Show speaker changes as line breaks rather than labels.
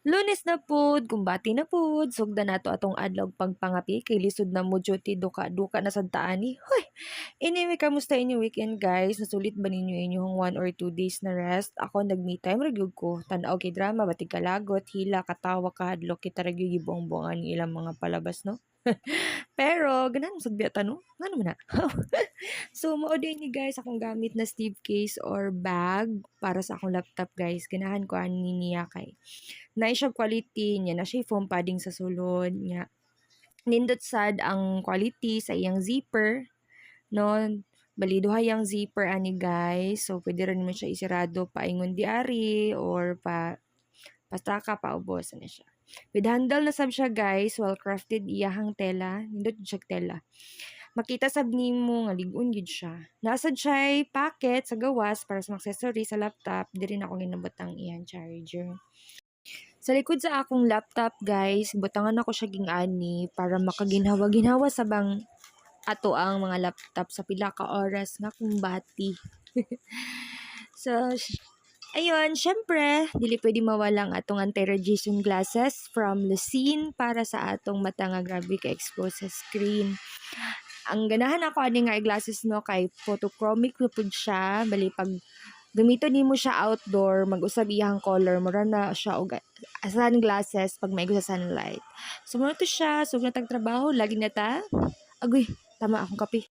Lunes na pud, kumbati na pud, sugdan nato atong adlaw pagpangapi kay lisod na mo duty duka na sad ta ani. Hoy! Anyway, kamusta inyong weekend guys? Nasulit ba ninyo inyong 1 or 2 days na rest? Ako nag-me time ra gyud ko. Tan-aw kay drama, batig kalagot, hila, katawa, kahadlok, kita ra gyud gibong-bongan ang ilang mga palabas no. Pero ganahan sad biya ta no? Ngano man na? So, mao din ni guys akong gamit na sleeve case or bag para sa akong laptop guys. Ganahan ko ani niya kay na siya quality niya na siya foam padding sa sulod niya. Nindot sad ang quality sa iyang zipper no. Bali duha yang zipper ani guys. So pwede rin mo siya isirado paingon di ari or pastaka paubos na siya. With handle na sab siya guys, well crafted iyahang tela, nindot siya tela. Makita sab nimo nga lig-on gyud siya. Nasad siya packet sa gawas para sa accessory sa laptop, diri na ako ginabot ang iyang charger. Sa likod sa akong laptop guys, butangan ako siya ging ani para makaginhawa-ginhawa sa bang ato ang mga laptop sa pila ka oras nga kumbati. So, ayun, syempre, dili pwede mawala ang atong anti-radiation glasses from Lucene para sa atong mata nga grabe ka expose sa screen. Ang ganahan ako ani nga glasses no kay photochromic na pud siya, bali pag gamiton nimo siya outdoor, mag-usab iyang color, mura na siya og sunglasses pag maigo sa sunlight. So, muna to siya, sug na tag trabaho, lagi na ta. Agoy, tama akong kape.